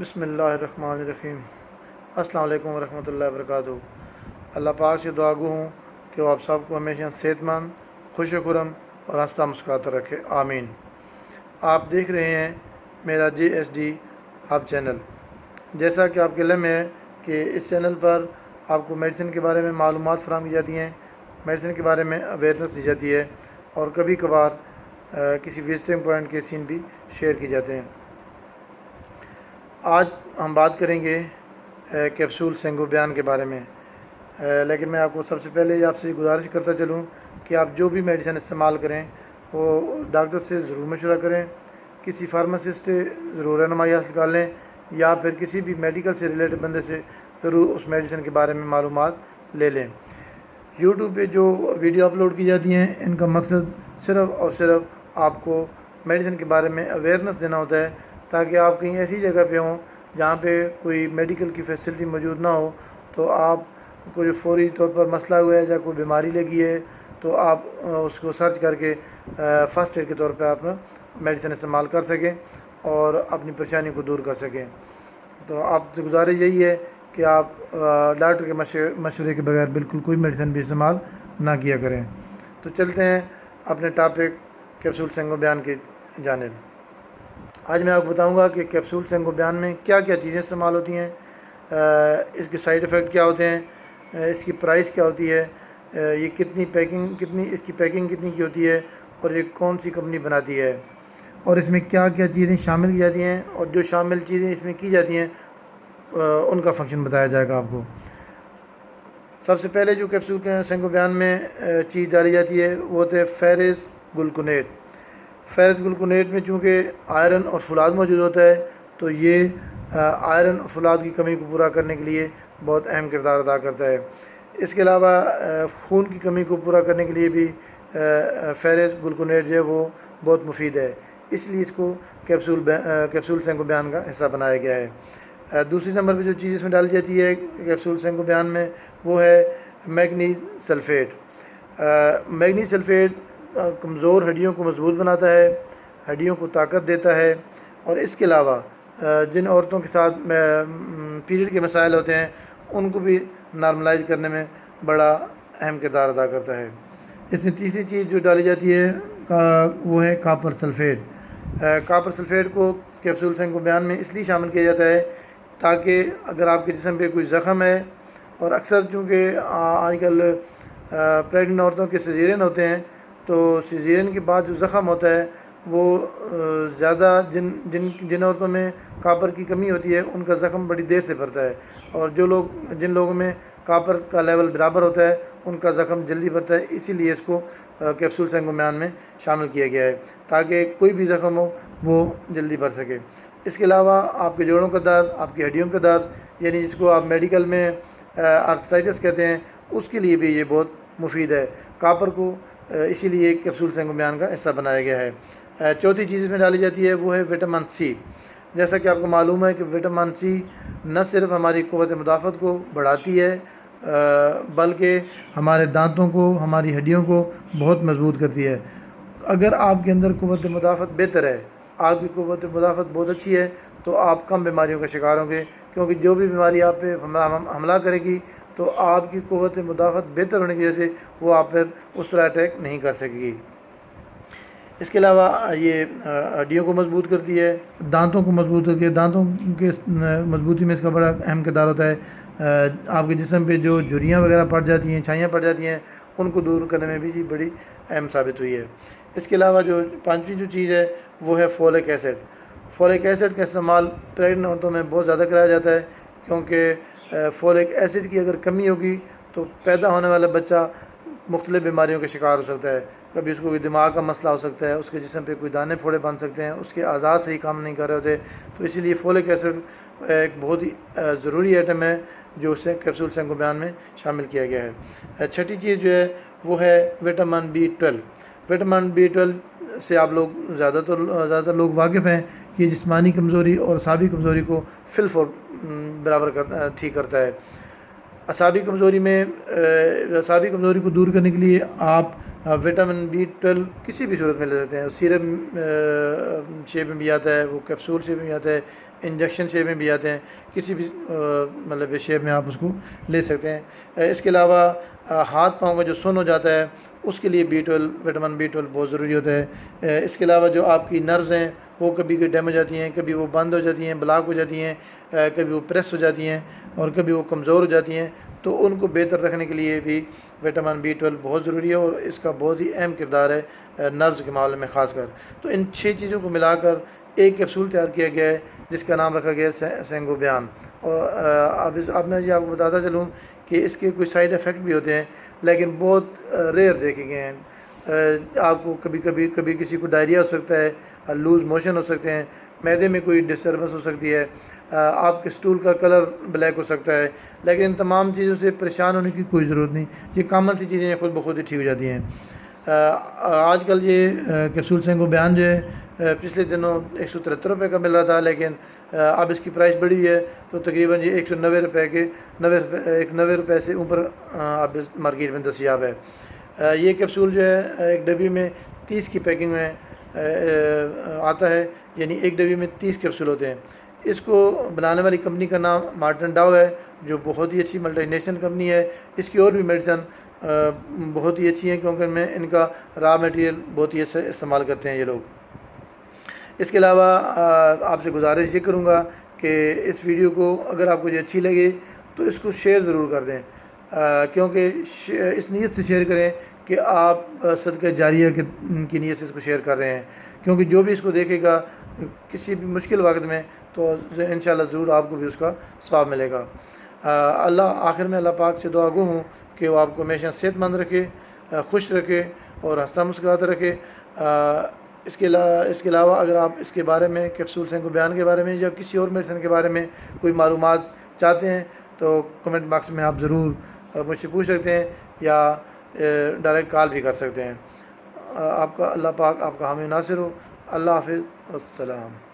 بسم اللہ الرحمن الرحیم۔ السلام علیکم ورحمۃ اللہ وبرکاتہ۔ اللہ پاک سے دعا گو ہوں کہ وہ آپ سب کو ہمیشہ صحت مند، خوش و خرم اور ہنستا مسکراتا رکھے، آمین۔ آپ دیکھ رہے ہیں میرا JSD ہب چینل۔ جیسا کہ آپ کے علم ہے کہ اس چینل پر آپ کو میڈیسن کے بارے میں معلومات فراہم کی جاتی ہیں، میڈیسن کے بارے میں اویئرنیس دی جاتی ہے، اور کبھی کبھار کسی وزٹنگ پوائنٹ کے سین بھی شیئر کی جاتے ہیں۔ آج ہم بات کریں گے کیپسول سینگوبیان کے بارے میں، لیکن میں آپ کو سب سے پہلے آپ سے گزارش کرتا چلوں کہ آپ جو بھی میڈیسن استعمال کریں وہ ڈاکٹر سے ضرور مشورہ کریں، کسی فارماسسٹ سے ضرور رہنمائی حاصل کر لیں، یا پھر کسی بھی میڈیکل سے ریلیٹڈ بندے سے ضرور اس میڈیسن کے بارے میں معلومات لے لیں۔ یوٹیوب پہ جو ویڈیو اپلوڈ کی جاتی ہیں ان کا مقصد صرف اور صرف آپ کو میڈیسن کے بارے میں اویئرنیس دینا ہوتا ہے، تاکہ آپ کہیں ایسی جگہ پہ ہوں جہاں پہ کوئی میڈیکل کی فیسلٹی موجود نہ ہو، تو آپ کو جو فوری طور پر مسئلہ ہوا ہے یا کوئی بیماری لگی ہے تو آپ اس کو سرچ کر کے فرسٹ ایڈ کے طور پہ آپ میڈیسن استعمال کر سکیں اور اپنی پریشانی کو دور کر سکیں۔ تو آپ سے گزارش یہی ہے کہ آپ ڈاکٹر کے مشورے کے بغیر بالکل کوئی میڈیسن بھی استعمال نہ کیا کریں۔ تو چلتے ہیں اپنے ٹاپک کیپسول سینگوبیان کی جانب۔ آج میں آپ کو بتاؤں گا کہ کیپسول سینگوبیان میں کیا کیا چیزیں استعمال ہوتی ہیں، اس کے سائیڈ ایفیکٹ کیا ہوتے ہیں، اس کی پرائس کیا ہوتی ہے، یہ اس کی پیکنگ کتنی کی ہوتی ہے، اور یہ کون سی کمپنی بناتی ہے، اور اس میں کیا کیا چیزیں شامل کی جاتی ہیں، اور جو شامل چیزیں اس میں کی جاتی ہیں ان کا فنکشن بتایا جائے گا آپ کو۔ سب سے پہلے جو کیپسول سینگوبیان میں چیز ڈالی جاتی ہے وہ ہوتے ہے فیرس گلوکونیٹ۔ فیرس گلوکونیٹ میں چونکہ آئرن اور فولاد موجود ہوتا ہے، تو یہ آئرن اور فولاد کی کمی کو پورا کرنے کے لیے بہت اہم کردار ادا کرتا ہے۔ اس کے علاوہ خون کی کمی کو پورا کرنے کے لیے بھی فیرس گلوکونیٹ جو ہے وہ بہت مفید ہے، اس لیے اس کو کیپسول سینگوبیان کا حصہ بنایا گیا ہے۔ دوسری نمبر پہ جو چیز اس میں ڈالی جاتی ہے کیپسول سینگوبیان میں وہ ہے میگنیز سلفیٹ۔ میگنیز سلفیٹ کمزور ہڈیوں کو مضبوط بناتا ہے، ہڈیوں کو طاقت دیتا ہے، اور اس کے علاوہ جن عورتوں کے ساتھ پیریڈ کے مسائل ہوتے ہیں ان کو بھی نارملائز کرنے میں بڑا اہم کردار ادا کرتا ہے۔ اس میں تیسری چیز جو ڈالی جاتی ہے وہ ہے کاپر سلفیٹ۔ کاپر سلفیٹ کو کیپسول سینگوبیان میں اس لیے شامل کیا جاتا ہے تاکہ اگر آپ کے جسم پہ کوئی زخم ہے، اور اکثر چونکہ آج کل پریگننٹ عورتوں کے سیزیرین ہوتے ہیں، تو سیزیرین کے بعد جو زخم ہوتا ہے وہ زیادہ جن عورتوں میں کاپر کی کمی ہوتی ہے ان کا زخم بڑی دیر سے بھرتا ہے، اور جن لوگوں میں کاپر کا لیول برابر ہوتا ہے ان کا زخم جلدی بھرتا ہے، اسی لیے اس کو کیپسول سینگوبیان میں شامل کیا گیا ہے تاکہ کوئی بھی زخم ہو وہ جلدی بھر سکے۔ اس کے علاوہ آپ کے جوڑوں کا درد، آپ کی ہڈیوں کا درد، یعنی جس کو آپ میڈیکل میں آرتھرائٹس کہتے ہیں، اس کے لیے بھی یہ بہت مفید ہے۔ کاپر کو اسی لیے کیپسول سینگوبیان کا حصہ بنایا گیا ہے۔ چوتھی چیز اس میں ڈالی جاتی ہے وہ ہے وٹامن سی۔ جیسا کہ آپ کو معلوم ہے کہ وٹامن سی نہ صرف ہماری قوت مدافعت کو بڑھاتی ہے بلکہ ہمارے دانتوں کو، ہماری ہڈیوں کو بہت مضبوط کرتی ہے۔ اگر آپ کے اندر قوت مدافعت بہتر ہے، آپ کی قوت مدافعت بہت اچھی ہے، تو آپ کم بیماریوں کا شکار ہوں گے، کیونکہ جو بھی بیماری آپ پہ حملہ کرے گی تو آپ کی قوت مدافعت بہتر ہونے کی وجہ سے وہ آپ پر اس طرح اٹیک نہیں کر سکے گی۔ اس کے علاوہ یہ ہڈیوں کو مضبوط کرتی ہے، دانتوں کو مضبوط کرتی ہے، دانتوں کے مضبوطی میں اس کا بڑا اہم کردار ہوتا ہے۔ آپ کے جسم پہ جو جھریاں وغیرہ پڑ جاتی ہیں، چھائیاں پڑ جاتی ہیں، ان کو دور کرنے میں بھی یہ بڑی اہم ثابت ہوئی ہے۔ اس کے علاوہ جو پانچویں جو چیز ہے وہ ہے فولک ایسڈ۔ فولک ایسڈ کا استعمال پریگننٹ عورتوں میں بہت زیادہ کرایا جاتا ہے، کیونکہ فولک ایسڈ کی اگر کمی ہوگی تو پیدا ہونے والا بچہ مختلف بیماریوں کا شکار ہو سکتا ہے۔ کبھی اس کو کوئی دماغ کا مسئلہ ہو سکتا ہے، اس کے جسم پہ کوئی دانے پھوڑے بن سکتے ہیں، اس کے اعضاء صحیح کام نہیں کر رہے ہوتے، تو اسی لیے فولک ایسڈ ایک بہت ہی ضروری آئٹم ہے جو اسے کیپسول سینگوبیان میں شامل کیا گیا ہے۔ چھٹی چیز جو ہے وہ ہے وٹامن B12۔ وٹامن B12 سے آپ لوگ زیادہ تر لوگ واقف ہیں کہ یہ جسمانی کمزوری اور اعصابی کمزوری کو فل فور برابر ٹھیک کرتا ہے۔ اعصابی کمزوری کو دور کرنے کے لیے آپ وٹامن B12 کسی بھی صورت میں لے سکتے ہیں، سیرم شیپ میں بھی آتا ہے، وہ کیپسول شیپ میں بھی آتا ہے، انجیکشن شیپ میں بھی آتے ہیں، کسی بھی مطلب شیپ میں آپ اس کو لے سکتے ہیں۔ اس کے علاوہ ہاتھ پاؤں کا جو سن ہو جاتا ہے اس کے لیے B12 وٹامن B12 بہت ضروری ہوتا ہے۔ اس کے علاوہ جو آپ کی نروز ہیں وہ کبھی ڈیمیج ہو جاتی ہیں، کبھی وہ بند ہو جاتی ہیں، بلاک ہو جاتی ہیں، کبھی وہ پریس ہو جاتی ہیں اور کبھی وہ کمزور ہو جاتی ہیں، تو ان کو بہتر رکھنے کے لیے بھی وٹامن B12 بہت ضروری ہے اور اس کا بہت ہی اہم کردار ہے نروز کے معاملے میں خاص کر۔ تو ان 6 چیزوں کو ملا کر ایک کیپسول تیار کیا گیا ہے جس کا نام رکھا گیا ہے سینگوبیان۔ اور اب میں آپ کو بتاتا چلوں کہ اس کے کوئی سائیڈ ایفیکٹ بھی ہوتے ہیں لیکن بہت ریئر دیکھے گئے ہیں۔ آپ کو کبھی کسی کو ڈائریا ہو سکتا ہے، لوز موشن ہو سکتے ہیں، معدے میں کوئی ڈسٹربنس ہو سکتی ہے، آپ کے سٹول کا کلر بلیک ہو سکتا ہے، لیکن ان تمام چیزوں سے پریشان ہونے کی کوئی ضرورت نہیں، یہ کامن سی چیزیں خود بخود ہی ٹھیک ہو جاتی ہیں۔ آج کل یہ کیپسول سینگوبیان جو ہے پچھلے دنوں 173 روپے کا مل رہا تھا، لیکن اب اس کی پرائس بڑھی ہے تو تقریباً یہ 190 روپے کے 90 روپے سے اوپر اب مارکیٹ میں دستیاب ہے۔ یہ کیپسول جو ہے ایک ڈبی میں 30 کی پیکنگ میں آتا ہے، یعنی ایک ڈبی میں 30 کیپسول ہوتے ہیں۔ اس کو بنانے والی کمپنی کا نام مارٹن ڈاو ہے، جو بہت ہی اچھی ملٹی نیشنل کمپنی ہے۔ اس کی اور بھی میڈیسن بہت ہی اچھی ہیں کیونکہ ان کا را میٹیریل بہت ہی استعمال کرتے ہیں یہ لوگ۔ اس کے علاوہ آپ سے گزارش یہ کروں گا کہ اس ویڈیو کو اگر آپ کو یہ اچھی لگے تو اس کو شیئر ضرور کر دیں، کیونکہ اس نیت سے شیئر کریں کہ آپ صدقہ جاریہ کی نیت سے اس کو شیئر کر رہے ہیں، کیونکہ جو بھی اس کو دیکھے گا کسی بھی مشکل وقت میں تو انشاءاللہ ضرور آپ کو بھی اس کا ثواب ملے گا۔ آخر میں اللہ پاک سے دعا گو ہوں کہ وہ آپ کو ہمیشہ صحت مند رکھے، خوش رکھے اور ہنستا مسکراتا رکھے۔ اس کے علاوہ اگر آپ اس کے بارے میں کیپسول سینگوبیان کے بارے میں یا کسی اور میڈیسن کے بارے میں کوئی معلومات چاہتے ہیں تو کمنٹ باکس میں آپ ضرور مجھ سے پوچھ سکتے ہیں یا ڈائریکٹ کال بھی کر سکتے ہیں۔ اللہ پاک آپ کا حامی ناصر ہو۔ اللہ حافظ، السلام۔